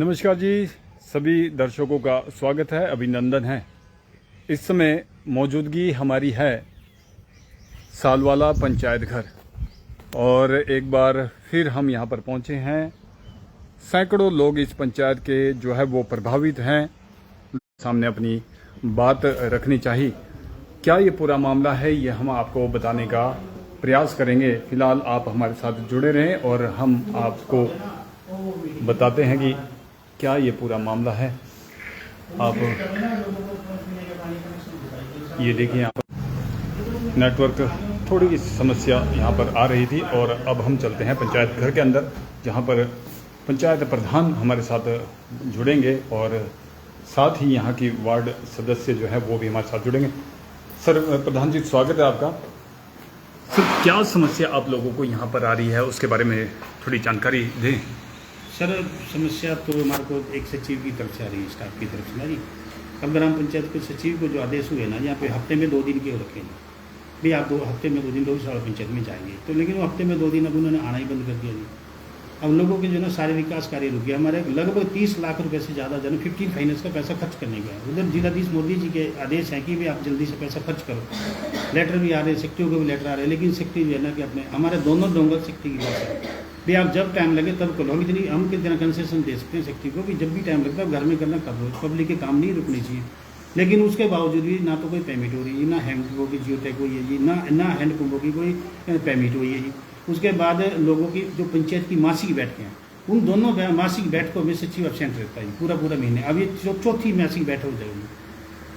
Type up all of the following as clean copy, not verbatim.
नमस्कार जी, सभी दर्शकों का स्वागत है, अभिनंदन है। इस समय मौजूदगी हमारी है सालवाला पंचायत घर और एक बार फिर हम यहाँ पर पहुँचे हैं। सैकड़ों लोग इस पंचायत के जो है वो प्रभावित हैं, सामने अपनी बात रखनी चाहिए। क्या ये पूरा मामला है, ये हम आपको बताने का प्रयास करेंगे। फिलहाल आप हमारे साथ जुड़े रहें और हम आपको बताते हैं कि क्या ये पूरा मामला है। आप ये देखिए, यहाँ पर नेटवर्क थोड़ी समस्या यहाँ पर आ रही थी और अब हम चलते हैं पंचायत घर के अंदर, जहाँ पर पंचायत प्रधान हमारे साथ जुड़ेंगे और साथ ही यहाँ की वार्ड सदस्य जो है वो भी हमारे साथ जुड़ेंगे। सर, प्रधान जी स्वागत है आपका। सर, क्या समस्या आप लोगों को यहाँ पर आ रही है, उसके बारे में थोड़ी जानकारी दें। सर, समस्या तो हमारे को एक सचिव की तरफ से आ रही है, स्टाफ की तरफ से ना जी। अब ग्राम पंचायत के सचिव को जो आदेश हुए ना, यहाँ पे हफ्ते में 2 दिन के रखे हैं भाई, आप हफ्ते में 2 दिन रोज सारा पंचायत में जाएंगे। तो लेकिन वो हफ्ते में 2 दिन अब उन्होंने आना ही बंद कर दिया जी। अब लोगों के जो है ना सारे विकास कार्य रुक गया। हमारे लगभग 30 लाख रुपए से ज़्यादा जो है 15 फाइनेंस का पैसा खर्च करने का है। उधर जिलाधीश मोदी जी के आदेश है कि भाई आप जल्दी से पैसा खर्च करो। लेटर भी आ रहे हैं, सेक्रेटरी के भी लेटर आ रहे हैं, लेकिन सेक्रेटरी जो है ना कि अपने हमारे दोनों डोंगर सेक्रेटरी की बात है भाई, आप जब टाइम लगे तब करो। हम इतनी हम कितना कंसेशन दे सकते हैं सेक्रेटरी को कि जब भी टाइम लगता है घर में करना कर लो, पब्लिक के काम नहीं रुकने चाहिए। लेकिन उसके बावजूद भी ना तो कोई पेमेंट हो रही है, ना हैंड पंपों की जियोटेक हुई है जी, ना हैंड पंपों की कोई पेमेंट हुई है जी। उसके बाद लोगों की जो पंचायत की मासिक बैठकें हैं, उन दोनों मासिक बैठकों में सचिव एब्सेंट रहता है पूरा महीने। अब ये चौथी मासिक बैठक हो जाएगी।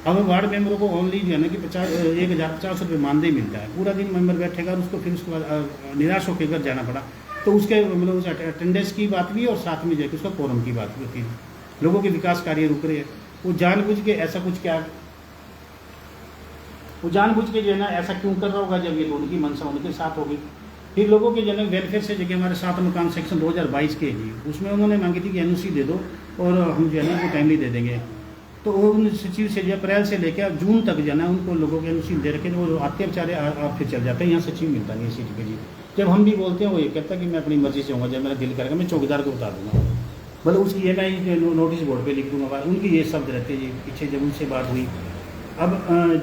अब वार्ड मेंबरों को ओनली जो है ना कि 1050 रुपये मानदेय मिलता है। पूरा दिन मेंबर बैठेगा और उसको फिर उसके बाद निराश होकर घर जाना पड़ा। तो उसके मतलब उस अटेंडेंस की बात भी और साथ में जाकर उसका कोरम की बात भी होती है। लोगों के विकास कार्य रुक रहे हैं। वो जानबूझ के ऐसा कुछ क्या, वो जानबूझ के जो है ना ऐसा क्यों कर रहा होगा, जब ये उनकी मंशा उनके साथ होगी। फिर लोगों के जो है वेलफेयर से जगह हमारे 7 मकान सेक्शन 2022 के जी, उसमें उन्होंने मांगी थी कि एनओसी दे दो और हम जो है ना वो टाइमली दे देंगे। तो उन सचिव से जो अप्रैल से लेकर जून तक जो है ना उनको लोगों के एनओसी दे रखे, वो आते बेचारे आप फिर चल जाते हैं। यहाँ सचिव मिलता नहीं सिटी पे जी। जब हम भी बोलते हैं वो ये कहता है कि मैं अपनी मर्जी से होऊंगा, जब मेरा दिल करेगा मैं चौकीदार को बता दूंगा, मतलब उसकी ये मैं नोटिस बोर्ड पे लिख दूंगा। उनकी ये शब्द रहते हैं जी। पीछे जब उनसे बात हुई, अब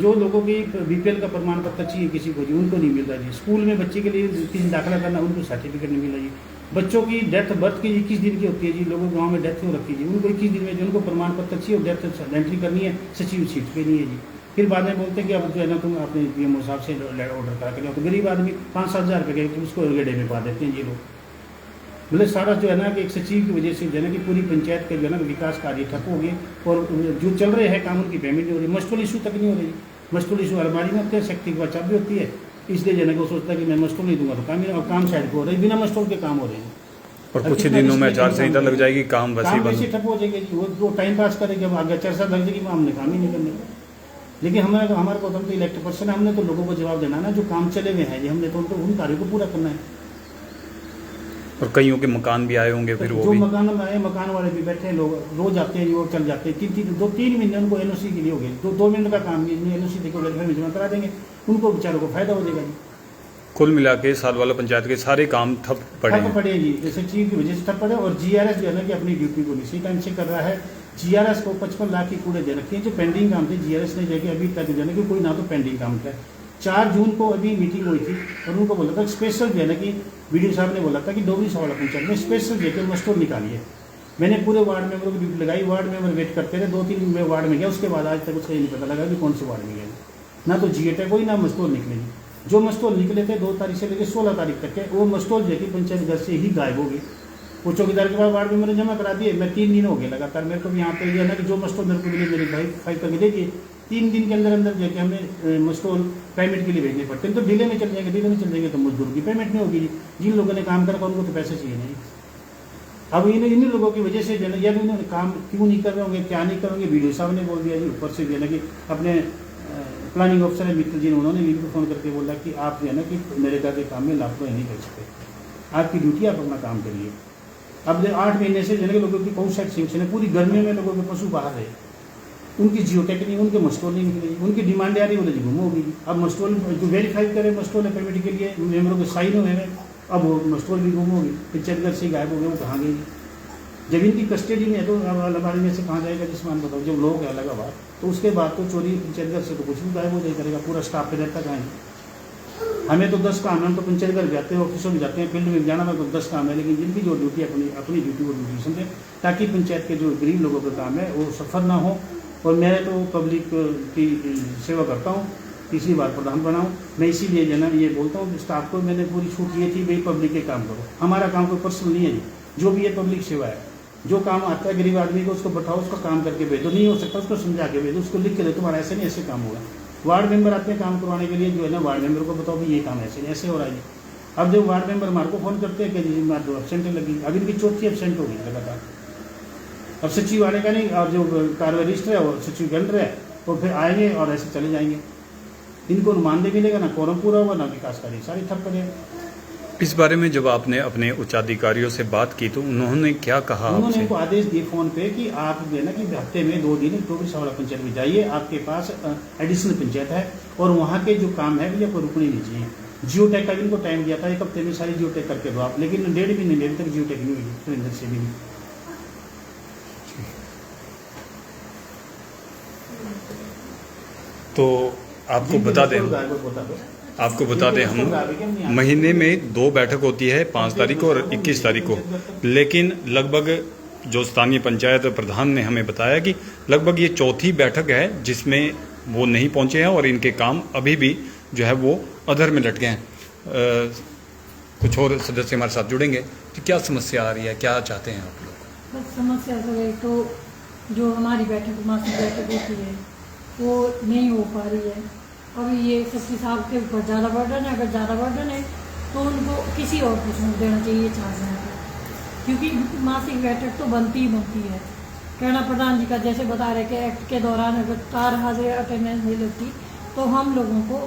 जो लोगों की बीपीएल का प्रमाण पत्र चाहिए किसी को जी, उनको नहीं मिल रहा जी। स्कूल में बच्चे के लिए किसी दाखिला करना, उनको सर्टिफिकेट नहीं मिल रहा जी। बच्चों की डेथ बर्थ की 21 दिन की होती है जी। लोगों गाँव में डेथ क्यों रखी जी, उनको 21 दिन में जो उनको प्रमाण पत्र चाहिए और डेथ एंट्री करनी है, सचिव सीट पे नहीं है जी। फिर बाद में बोलते हैं कि अब जो है ना तुम अपने पीएमओ साहब से ऑर्डर करा के, तो गरीब आदमी 5-7 हज़ार रुपये के उसको गड्ढे में पा देते हैं जी लोग। मतलब सारा जो है ना कि एक सचिव की वजह से जो है ना कि पूरी पंचायत के जो है ना विकास कार्य ठप हो गए और जो चल रहे हैं काम उनकी पेमेंट नहीं हो रही। मस्टोल इशू तक नहीं हो रही। मस्टोल इशू अलमारी में होते हैं, शक्ति की चाबी होती है, इसलिए जो है ना वो सोचता है कि मैं मस्टोल नहीं दूंगा तो काम नहीं, और काम शायद हो रहा है, बिना मस्टोल के काम हो रहे हैं। और कुछ दिनों में आचार संहिता लग जाएगी, काम वैसे ठप हो जाएगी जी। वो टाइम पास करेंगे, अब आगे चर्चा लग जाएगी, हमने काम ही नहीं करने। लेकिन हमारे को हम तो इलेक्टेड पर्सन है, हमने तो लोगों को जवाब देना ना, जो काम चले हुए हैं जी, हमने तो उनको उन कार्यों को पूरा करना है। और कईयों के मकान भी आए होंगे, फिर वो जो भी मकान में आए, मकान वाले भी बैठे हैं, लोग रोज आते हैं, वो चल जाते हैं। 2-3 महीने उनको एनओसी के लिए हो गए। 2 महीने का काम एनओसी देकर वेलफेयर में जमा करा देंगे, उनको बेचारों को फायदा हो जाएगा जी। कुल मिला के सालवाला पंचायत के सारे काम ठप पड़े जी। जैसे चीफ की वजह से ठप पड़े। और जीआरएस जो है ना कि अपनी ड्यूटी को इसी टाइम से कर रहा है। जीआरएस को 55 लाख की कूड़े दे रखी है। जो पेंडिंग काम थे जीआरएस ने जाके अभी तक जो है ना कि कोई ना तो पेंडिंग काम था। 4 जून को अभी मीटिंग हुई थी और उनको बोला था स्पेशल जो है ना कि वीडियो साहब ने बोला था कि डोगरी सावला पंचायत में स्पेशल जेके मस्टोर निकालिए। मैंने पूरे वार्ड मेंबरों की ड्यूटी लगाई, वार्ड मेंबर वेट करते रहे। 2-3 में वार्ड में गया, उसके बाद आज तक उसका ये नहीं पता लगा कि कौन से वार्ड में गया। ना तो जीएटे कोई, ना मस्टोर निकलेगी। जो मस्टोर निकले थे 2 तारीख से लेकर 16 तारीख तक के, वो मस्टोर जो कि पंचायत घर से ही गायब हो गई। वो चौकीदार के बाद वार्ड मेंबर जमा करा दिए। मैं 3 दिन हो गए लगातार, मेरे को भी यहाँ पे ना कि जो मस्टोर मेरे को मिले मेरी भाई फाइल करके दे दिए। 3 दिन के अंदर जो कि हमें मस्टोर पेमेंट के लिए भेजने पड़ते हैं। तो डिले में चल जाएंगे तो मजदूर की पेमेंट नहीं होगी। जिन लोगों ने काम करा उनको तो पैसे चाहिए नहीं। अब इन लोगों की वजह से जो है या भी उन्होंने काम क्यों नहीं कर रहे होंगे, क्या नहीं करेंगे, वीडियो साहब ने बोल दिया जी। ऊपर से जो है ना कि अपने प्लानिंग ऑफिसर है मित्र जी, उन्होंने भी फ़ोन करके बोला कि आप जो है ना कि नरेगा के काम में लापरवाही नहीं कर सकते, आपकी ड्यूटी आप अपना काम करिए। अब 8 महीने से जो है लोगों की पहुँच सेक्शन है, पूरी गर्मी में लोगों के पशु बाहर है, उनकी जियोटेक नहीं, उनके मस्टोल नहीं निकलेगी, उनकी डिमांड आ रही बोले जी गुम होगी। अब मस्टोल जो वेरीफाई करे मस्टोल है पेमेंट के लिए, मेंबरों के साइन हुए हैं, अब वो मस्टोल भी गुम होगी। पंचायत घर से गायब हो गए, वो कहाँ गई। जब इनकी कस्टडी में है तो अलमारी में से कहाँ जाएगा जी सामान, बताओ। जब लोग है लगा बात, तो उसके बाद तो चोरी पंचायत घर से तो कुछ भी गायब हो जाए करेगा, पूरा स्टाफ पे रहता कहाँ। हमें तो 10 काम है, हम तो पंचायत घर जाते हैं, ऑफिसों में जाते हैं, फील्ड में जाना में तो 10 काम है, लेकिन जिनकी जो ड्यूटी अपनी ड्यूटी को ड्यूटी समझे, ताकि पंचायत के जो गरीब लोगों का काम है वो सफर ना हो। और मैं तो पब्लिक की सेवा करता हूँ, तीसरी बार प्रधान बना हूँ मैं, इसीलिए जो है ना ये बोलता हूँ स्टाफ को मैंने पूरी छूट दी थी, भाई पब्लिक के काम करो, हमारा काम कोई पर्सनल नहीं है, जो भी है पब्लिक सेवा है। जो काम आता है गरीब आदमी को उसको बैठाओ, उसका काम करके भेजो, नहीं हो सकता उसको समझा के भेजो, उसको लिख के दे तुम्हारा ऐसे नहीं ऐसे काम होगा। वार्ड मेंबर आते हैं काम करवाने के लिए, जो है ना वार्ड मेंबर को बताओ भी ये काम ऐसे नहीं ऐसे हो रहा है। अब जब वार्ड मेंबर हमारे को फोन करते हैं कि जी हमारे तो एबसेंट लगी, अभी इनकी चौथी एबसेंट हो गई लगातार। अब सचिव वाले का नहीं, और जो कार्य रजिस्टर है वो सचिव बन रहे हैं, तो फिर आएंगे और ऐसे चले जाएंगे। इनको मानदेय मिलेगा ना, कोरम पूरा होगा ना, विकास कार्य सारी ठप पड़ेगा। इस बारे में जब आपने अपने उच्चाधिकारियों से बात की तो उन्होंने क्या कहा? उन्होंने आपसे उनको आदेश दिए फोन पे कि आप जो है ना कि हफ्ते में 2 दिन टोकरी सावड़ा पंचायत में जाइए, आपके पास एडिशनल पंचायत है और वहाँ के जो काम है भी आपको रुकने नहीं चाहिए। जियो टैग का भी इनको टाइम दिया था, 1 हफ्ते में सारी जियो टैग करके दो आप, लेकिन 1.5 महीने तक जियो टैग नहीं हुई सुरेंद्र से भी। तो आपको बता दें हम महीने में 2 बैठक होती है, 5 तारीख को और 21 तारीख को, लेकिन लगभग जो स्थानीय पंचायत प्रधान ने हमें बताया कि लगभग ये चौथी बैठक है जिसमें वो नहीं पहुंचे हैं और इनके काम अभी भी जो है वो अधर में लटके हैं। कुछ और सदस्य हमारे साथ जुड़ेंगे। तो क्या समस्या आ रही है, क्या चाहते हैं आप लोग? बस समस्या तो है, तो जो हमारी बैठक मासिक बैठक होती है वो नहीं हो पा रही है। अभी ये सचिव साहब के ऊपर ज़्यादा बर्डन है, अगर ज़्यादा बर्डन है तो उनको किसी और को छोड़ देना चाहिए चार्ज में, क्योंकि मासिक बैठक तो बनती ही बनती है। कहना प्रधान जी का जैसे बता रहे कि एक्ट के दौरान अगर 4 हाजिर अटेंडेंस नहीं लगती तो हम लोगों को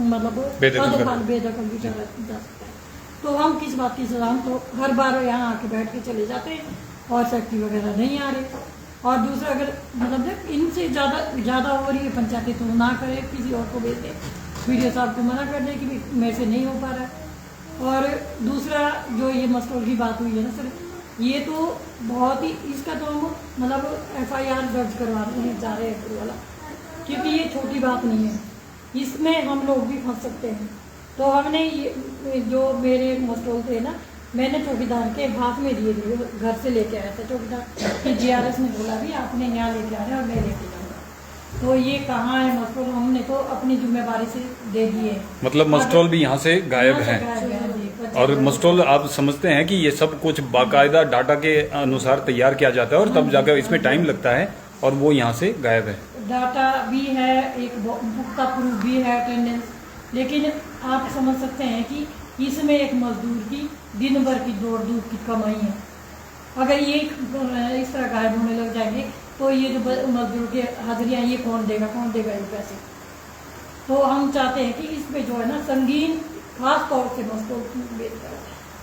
मतलब बेदखल भी जा सकता है। तो हम किस बात की सजा, हम तो हर बार यहाँ आके बैठ के चले जाते हैं और सेक्रेटरी वगैरह नहीं आ रहे। और दूसरा अगर मतलब इनसे ज़्यादा हो रही है पंचायती तो ना करे, किसी और को भेज दे, वीडियो साहब को मना कर दे कि भाई मेरे से नहीं हो पा रहा है। और दूसरा जो ये मस्टोल की बात हुई है ना सर, ये तो बहुत ही, इसका तो हम मतलब FIR दर्ज करवाने हैं जा रहे हैं वाला, क्योंकि ये छोटी बात नहीं है, इसमें हम लोग भी फंस सकते हैं। तो हमने ये जो मेरे मस्टोल थे ना, मैंने चौकीदार के हाथ में दिए थे, घर से लेके आया था चौकीदार कि GRS ने बोला भी आपने यहाँ लेके आ रहे हैं और मैं लेके जाऊँगा। तो ये कहाँ है मस्टोल, हमने तो अपनी जिम्मेदारी से दे दिए। मतलब मस्टोल भी यहाँ से गायब है। और मस्टोल आप समझते हैं कि ये सब कुछ बाकायदा डाटा के अनुसार तैयार किया जाता है और तब जाकर इसमें टाइम लगता है और वो यहाँ से गायब है। डाटा भी है, एक बुक का प्रूफ भी है, अटेंडेंस, लेकिन आप समझ सकते हैं कि इसमें एक मजदूर की दिन भर की दौड़ धूप की कमाई है। अगर ये इस तरह गायब होने लग जाएंगे तो ये जो मजदूर की हाजिरियाँ ये कौन देगा ये पैसे। तो हम चाहते हैं कि इस पे जो है ना संगीन, खास तौर से मस्टोल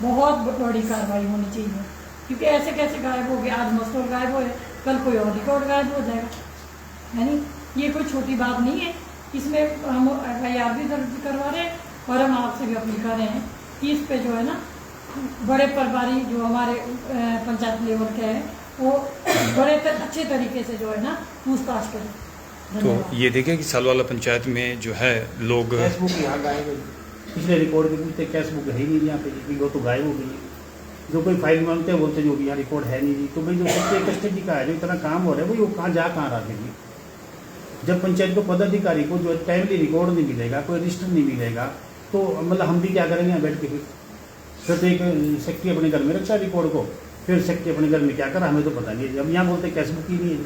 बहुत बड़ी कार्रवाई होनी चाहिए, क्योंकि ऐसे कैसे गायब हो गया, आज मस्टोल गायब हो, कल कोई और रिकॉर्ड गायब हो जाएगा, है नहीं। ये कोई छोटी बात नहीं है, इसमें हम FIR भी दर्ज करवा रहे हैं और हम आपसे भी अपील कर रहे हैं कि इस पे जो है ना बड़े प्रभारी जो हमारे पंचायत लेवल के हैं वो बड़े अच्छे तरीके से जो है ना पूछताछ करें। तो ये देखें कि सालवाला पंचायत में जो है लोग कैश बुक यहाँ गायब है, पिछले रिकॉर्ड में पूछते कैश बुक है ही नहीं यहाँ पे, वो तो गायब हो गई है। जो कोई फाइल मांगते हैं बोलते जो यहाँ रिकॉर्ड है नहीं जी, तो भाई जो सबसे कस्टडी का है, जो इतना काम हो रहा है वो कहाँ रहा है। जब पंचायत को पदाधिकारी को जो टाइमली रिकॉर्ड नहीं मिलेगा, कोई रजिस्टर नहीं मिलेगा, तो मतलब हम भी क्या करेंगे यहाँ बैठ के। फिर तो एक सेक्रेटरी अपने घर में रखा रिकॉर्ड को, फिर सेक्रेटरी अपने घर में क्या करा हमें तो पता नहीं है। अब यहाँ बोलते कैश बुक ही नहीं है,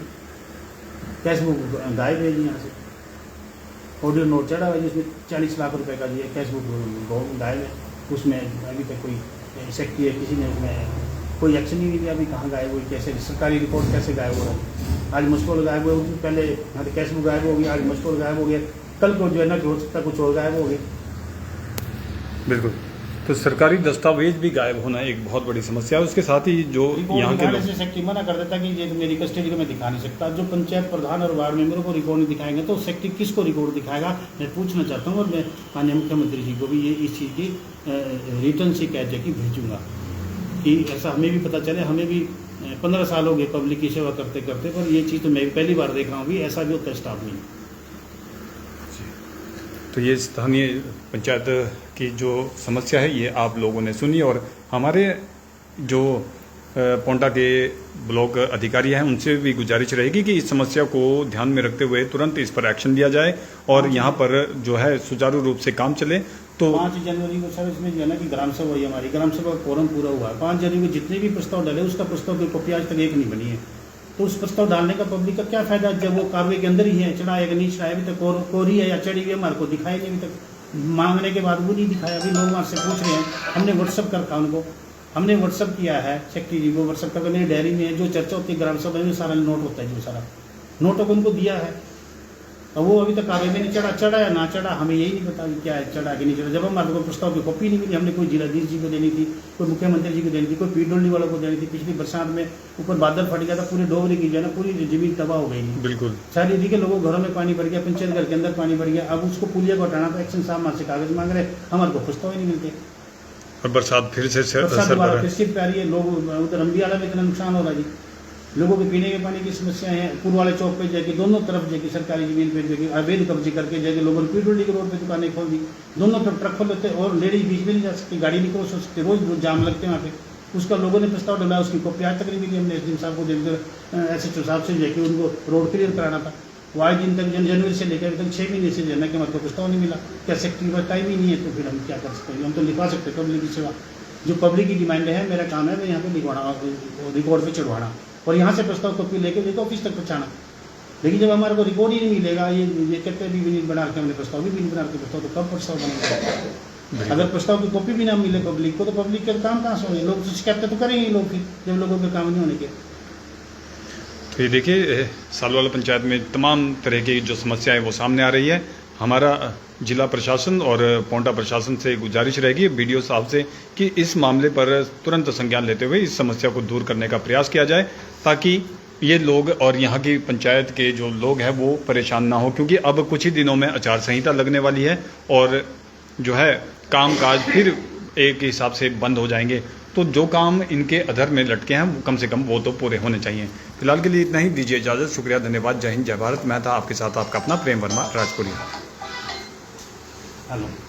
कैश बुक गायब है जी यहाँ से। ऑडियो नोट चढ़ा हुआ है जिसमें 40 लाख रुपए का जी कैश बुक गायब है, उसमें अभी तक कोई सेक्रेटरी है किसी ने उसमें कोई एक्शन ही नहीं लिया। अभी कहाँ गायब हुई, कैसे सरकारी रिकॉर्ड कैसे गायब हो रहा है। आज मस्टोल गायब हुआ, पहले कैश बुक गायब हो गया, आज मस्टोल गायब हो गया, कल को जो है ना हो सकता कुछ और गायब हो गया। बिल्कुल। तो सरकारी दस्तावेज भी गायब होना एक बहुत बड़ी समस्या है। उसके साथ ही जो यहाँ के लोग सेक्रेटरी मना कर देता कि ये मेरी कस्टडी को मैं दिखा नहीं सकता। जो पंचायत प्रधान और वार्ड मेंबरों को रिकॉर्ड नहीं दिखाएंगे तो सेक्रेटरी किसको रिकॉर्ड दिखाएगा। मैं पूछना चाहता हूँ और मैं माननीय मुख्यमंत्री जी को भी ये इस चीज़ की रिटर्न शिकायत की भेजूंगा। कि ऐसा हमें भी पता चले। हमें भी 15 साल हो गए पब्लिक की सेवा करते करते, पर ये चीज़ तो मैं भी पहली बार देख रहा हूँ भी ऐसा भी होता है स्टाफ में। तो ये स्थानीय पंचायत की जो समस्या है ये आप लोगों ने सुनी, और हमारे जो पोंटा के ब्लॉक अधिकारी हैं उनसे भी गुजारिश रहेगी कि इस समस्या को ध्यान में रखते हुए तुरंत इस पर एक्शन लिया जाए और यहाँ पर जो है सुचारू रूप से काम चले। तो 5 जनवरी को सर इसमें जो है ना कि ग्राम सभा हुई, हमारी ग्राम सभा का फोरम पूरा हुआ है। 5 जनवरी को जितने भी प्रस्ताव डाले उसका प्रस्ताव की कॉपी आज तक एक नहीं बनी है। तो उस प्रस्ताव डालने का पब्लिक का क्या फायदा जब वो कार्रवाई के अंदर ही है, चढ़ाया कि नहीं चढ़ाया, अभी तक कोरी है या चढ़ी हुई हमारे को दिखाया नहीं, अभी तक मांगने के बाद वो नहीं दिखाया। अभी लोग वहाँ से पूछ रहे हैं, हमने व्हाट्सअप कर रखा उनको, हमने व्हाट्सअप किया है सेक्रेटरी जी को, व्हाट्सअप करके मेरी डायरी में जो चर्चा होती है ग्राम सभा में सारा नोट होता है, जो सारा नोटों को उनको दिया है। और वो अभी तक कार्रवाई में नहीं चढ़ा या ना चढ़ा हमें यही नहीं पता कि क्या है, चढ़ा कि नहीं चढ़ा। जब हमारे को प्रस्ताव की कॉपी नहीं मिली, हमने कोई जिलाधीश जी को देनी थी, कोई मुख्यमंत्री जी को देनी थी, कोई पीडब्ल्यूडी वालों को देनी थी। पिछली बरसात में ऊपर बादल फट गया था, पूरे डोबरी की जो है ना पूरी जमीन तबाह हो गई। बिल्कुल सारी नदी के लोगों घरों में पानी भर गया, पंचायत घर के अंदर पानी भर गया। अब उसको पुलिया को हटाना था, एक्शन साहब से कागज मांग रहे, हमारे को प्रस्ताव ही नहीं मिलते। और बरसात फिर से बरसात असर दोबारा पड़ा फिर से प्यारी है, लोग उधर अम्बियाला में इतना नुकसान हो रहा है जी। लोगों के पीने के पानी की समस्या है। पूर्व वाले चौक पे जाके दोनों तरफ जाके सरकारी जमीन पे जाके अवैध कब्जे करके जाके लोगों ने पीडब्ल्यूडी के रोड पे दुकानें खोल दी, दोनों तरफ ट्रक खोल लेते और लेडीज बीच में नहीं जा सकती, गाड़ी नहीं क्रॉस हो सकती, रोज जाम लगते हैं वहाँ पे। उसका लोगों ने प्रस्ताव डाला, उसकी कॉपी आज तक नहीं मिली। हमने एसडीएम साहब को देकर SHO साहब से जाके उनको रोड क्लियर कराना था। वो आज दिन तक जनवरी से लेकर अभी तक 6 महीने से जाना कि हमारे को प्रस्ताव नहीं मिला। क्या सेक्रेटरी का टाइम ही नहीं है, तो फिर हम क्या कर सकते हैं? हम तो लिखवा सकते हैं पब्लिक की सेवा, जो पब्लिक की डिमांड है। मेरा काम है मैं यहाँ पे लिखवाना, रिकॉर्ड पे चढ़वाना और यहाँ से प्रस्ताव कॉपी लेके देखो ऑफिस तक पहुँचाना। लेकिन जब हमारे को रिकॉर्ड ही नहीं मिलेगा, ये कहते हैं भी बना के हमने प्रस्ताव भी नहीं बना के प्रस्ताव, तो कब प्रस्ताव बनेगा? अगर प्रस्ताव की कॉपी भी ना मिले पब्लिक को, तो पब्लिक के काम कहाँ से होंगे? लोग तो शिकायत तो करेंगे लोग फिर, जब लोगों के काम नहीं होने के। तो ये देखिए सालवाला पंचायत में तमाम तरह की जो समस्या है वो सामने आ रही है। हमारा जिला प्रशासन और पोंटा प्रशासन से गुजारिश रहेगी BDO साहब से कि इस मामले पर तुरंत संज्ञान लेते हुए इस समस्या को दूर करने का प्रयास किया जाए, ताकि ये लोग और यहाँ की पंचायत के जो लोग हैं वो परेशान ना हो, क्योंकि अब कुछ ही दिनों में आचार संहिता लगने वाली है और जो है कामकाज फिर एक हिसाब से बंद हो जाएंगे। तो जो काम इनके अधर में लटके हैं कम से कम वो तो पूरे होने चाहिए। फिलहाल के लिए इतना ही, दीजिए इजाज़त। शुक्रिया, धन्यवाद। जय हिंद, जय भारत। मैं था आपके साथ आपका अपना प्रेम वर्मा, राजपुरी। हेलो।